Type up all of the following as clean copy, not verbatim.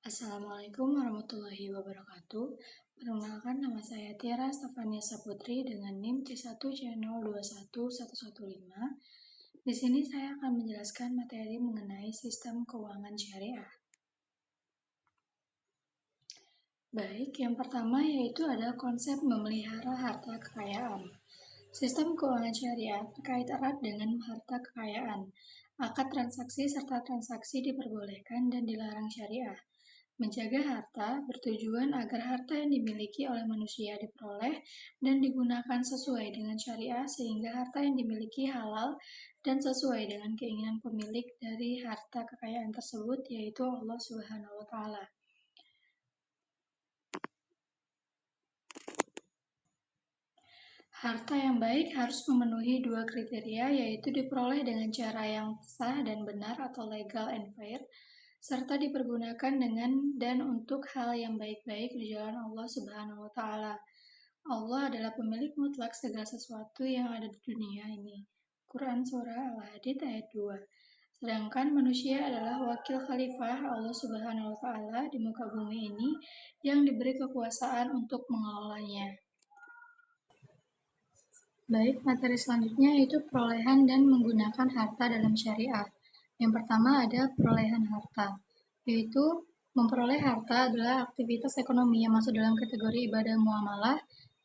Assalamualaikum warahmatullahi wabarakatuh. Perkenalkan, nama saya Tiara Stefania Saputri dengan NIM C1C021115. Di sini saya akan menjelaskan materi mengenai sistem keuangan syariah. Baik, yang pertama yaitu ada konsep memelihara harta kekayaan. Sistem keuangan syariah terkait erat dengan harta kekayaan. Akad transaksi serta transaksi diperbolehkan dan dilarang syariah. Menjaga harta bertujuan agar harta yang dimiliki oleh manusia diperoleh dan digunakan sesuai dengan syariah sehingga harta yang dimiliki halal dan sesuai dengan keinginan pemilik dari harta kekayaan tersebut, yaitu Allah Subhanahu wa taala. Harta yang baik harus memenuhi dua kriteria, yaitu diperoleh dengan cara yang sah dan benar atau legal and fair, serta dipergunakan dengan dan untuk hal yang baik-baik di jalan Allah Subhanahu wa taala. Allah adalah pemilik mutlak segala sesuatu yang ada di dunia ini. Quran Surah Al-Hadid ayat 2. Sedangkan manusia adalah wakil khalifah Allah Subhanahu wa taala di muka bumi ini yang diberi kekuasaan untuk mengelolanya. Baik, materi selanjutnya yaitu perolehan dan menggunakan harta dalam syariah. Yang pertama ada perolehan harta, yaitu memperoleh harta adalah aktivitas ekonomi yang masuk dalam kategori ibadah muamalah,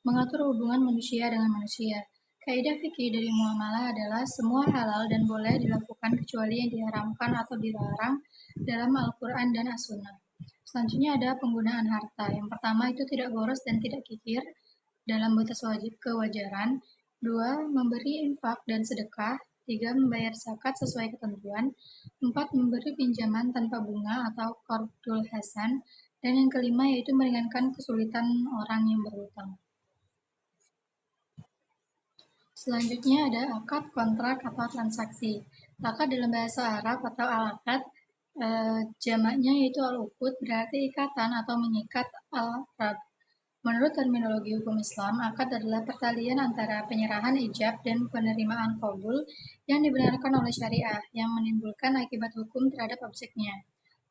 mengatur hubungan manusia dengan manusia. Kaidah fikih dari muamalah adalah semua halal dan boleh dilakukan kecuali yang diharamkan atau dilarang dalam Al-Quran dan As-Sunnah. Selanjutnya ada penggunaan harta. Yang pertama itu tidak boros dan tidak kikir dalam batas kewajaran. 2. Memberi infak dan sedekah. 3. Membayar zakat sesuai ketentuan. 4. Memberi pinjaman tanpa bunga atau qardul hasan. Dan yang kelima yaitu meringankan kesulitan orang yang berhutang. Selanjutnya ada akad, kontrak, atau transaksi. Akad dalam bahasa Arab atau al-akad, jamaknya yaitu al-uqud, berarti ikatan atau mengikat al-rab. Menurut terminologi hukum Islam, akad adalah pertalian antara penyerahan ijab dan penerimaan qabul yang dibenarkan oleh syariah, yang menimbulkan akibat hukum terhadap objeknya.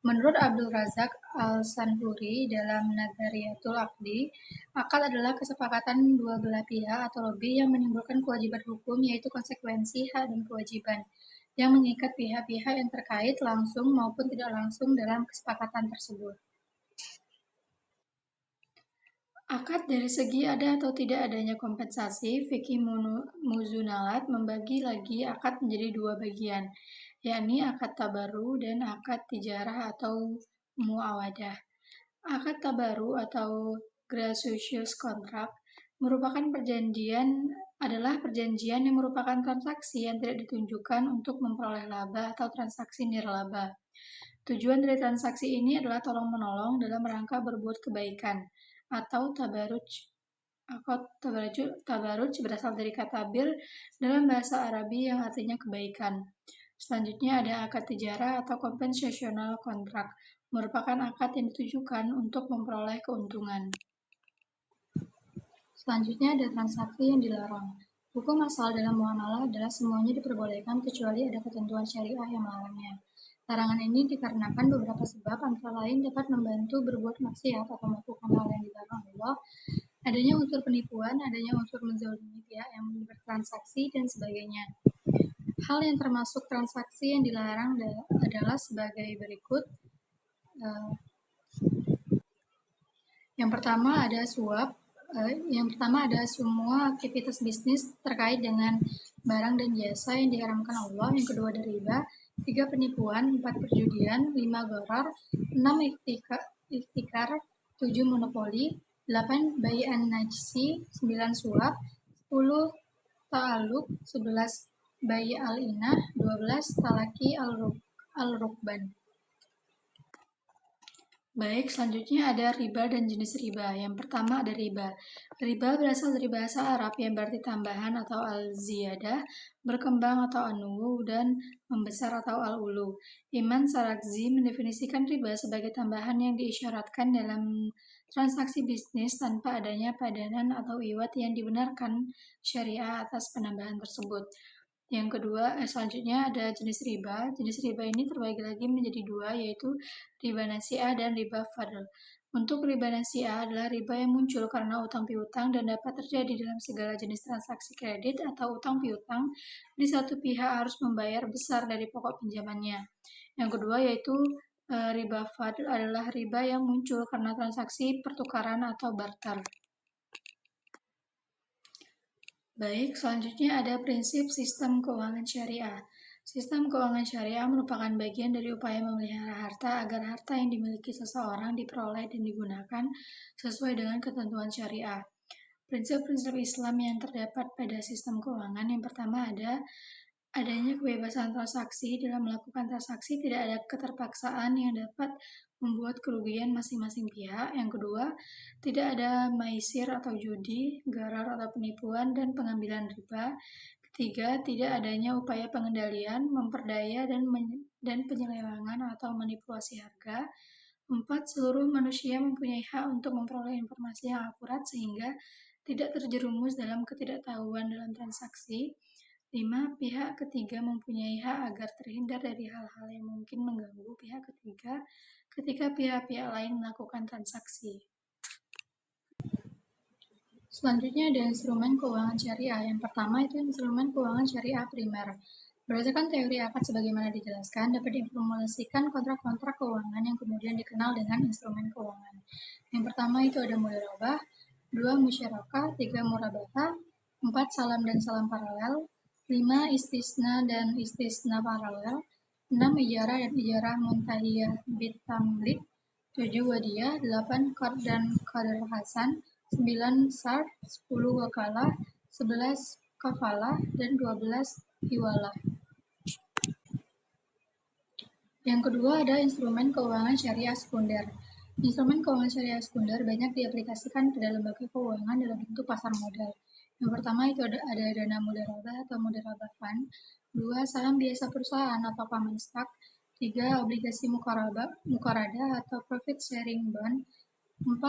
Menurut Abdul Razak Al-Sanhuri dalam Nadhariyatul Aqdi, akad adalah kesepakatan dua belah pihak atau lebih yang menimbulkan kewajiban hukum, yaitu konsekuensi hak dan kewajiban, yang mengikat pihak-pihak yang terkait langsung maupun tidak langsung dalam kesepakatan tersebut. Akad dari segi ada atau tidak adanya kompensasi, fikih muzunalat membagi lagi akad menjadi dua bagian, yakni akad tabaru dan akad tijarah atau muawadah. Akad tabaru atau gratuitous contract merupakan perjanjian yang merupakan transaksi yang tidak ditunjukkan untuk memperoleh laba atau transaksi nirlaba. Tujuan dari transaksi ini adalah tolong-menolong dalam rangka berbuat kebaikan, atau tabaruj. Tabaruj berasal dari kata bir dalam bahasa Arabi yang artinya kebaikan. Selanjutnya ada akad tijarah atau compensational contract, merupakan akad yang ditujukan untuk memperoleh keuntungan. Selanjutnya ada transaksi yang dilarang. Hukum asal dalam muamalah adalah semuanya diperbolehkan kecuali ada ketentuan syariah yang melarangnya. Larangan ini dikarenakan beberapa sebab, antara lain dapat membantu berbuat maksiat atau melakukan hal yang dilarang Allah, adanya unsur penipuan, adanya unsur menzalimi pihak yang bertransaksi, dan sebagainya. Hal yang termasuk transaksi yang dilarang adalah sebagai berikut. Yang pertama ada semua aktivitas bisnis terkait dengan barang dan jasa yang diharamkan Allah. Yang kedua ada riba. 3. Penipuan. 4. Perjudian. 5. Gharar. 6. Ihtikar. 7. Monopoli. 8. Bai'an najsi. 9. Suap. 10. Ta'aluk. 11. Bai' al-inah. 12. Talaki al-rukban. Baik, selanjutnya ada riba dan jenis riba. Yang pertama ada riba. Riba berasal dari bahasa Arab yang berarti tambahan atau al-ziyadah, berkembang atau an-numu, dan membesar atau al-ulu. Iman Sarakzi mendefinisikan riba sebagai tambahan yang diisyaratkan dalam transaksi bisnis tanpa adanya padanan atau iwat yang dibenarkan syariah atas penambahan tersebut. Selanjutnya ada jenis riba. Jenis riba ini terbagi lagi menjadi dua, yaitu riba nasi'ah dan riba fadl. Untuk riba nasi'ah adalah riba yang muncul karena utang piutang dan dapat terjadi dalam segala jenis transaksi kredit atau utang piutang di satu pihak harus membayar besar dari pokok pinjamannya. Yang kedua yaitu riba fadl adalah riba yang muncul karena transaksi pertukaran atau barter. Baik, selanjutnya ada prinsip sistem keuangan syariah. Sistem keuangan syariah merupakan bagian dari upaya memelihara harta agar harta yang dimiliki seseorang diperoleh dan digunakan sesuai dengan ketentuan syariah. Prinsip-prinsip Islam yang terdapat pada sistem keuangan yang pertama adanya kebebasan transaksi. Dalam melakukan transaksi tidak ada keterpaksaan yang dapat membuat kerugian masing-masing pihak. Yang kedua, tidak ada maisir atau judi, gharar atau penipuan, dan pengambilan riba. Ketiga, tidak adanya upaya pengendalian, memperdaya, dan penyelewengan atau manipulasi harga. Empat, seluruh manusia mempunyai hak untuk memperoleh informasi yang akurat sehingga tidak terjerumus dalam ketidaktahuan dalam transaksi. 5. Pihak ketiga mempunyai hak agar terhindar dari hal-hal yang mungkin mengganggu pihak ketiga ketika pihak-pihak lain melakukan transaksi. Selanjutnya ada instrumen keuangan syariah. Yang pertama itu instrumen keuangan syariah primer. Berdasarkan teori akad sebagaimana dijelaskan, dapat diformulasikan kontrak-kontrak keuangan yang kemudian dikenal dengan instrumen keuangan. Yang pertama itu ada mudharabah, 2 musyarakah, 3 murabahah, 4 salam dan salam paralel, 5 istisna dan istisna paralel, 6 ijarah dan ijarah muntahiyah bitamlik, 7 wadiyah, 8 qard dan qadar hasan, 9 sarf, 10 wakalah, 11 kafalah, dan 12 hiwalah. Yang kedua ada instrumen keuangan syariah sekunder. Instrumen keuangan syariah sekunder banyak diaplikasikan pada lembaga keuangan dalam bentuk pasar modal. Yang pertama itu ada dana mudharabah atau mudharabah fund, 2 saham biasa perusahaan atau common stock, 3 obligasi mukorada atau profit sharing bond, 4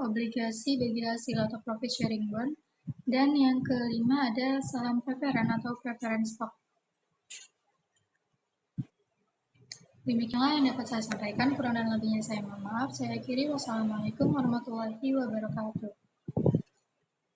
obligasi bagi hasil atau profit sharing bond, dan yang kelima ada saham preferen atau preference stock. Demikianlah yang dapat saya sampaikan, kurang dan lebihnya saya mohon maaf. Saya akhiri, wassalamualaikum warahmatullahi wabarakatuh.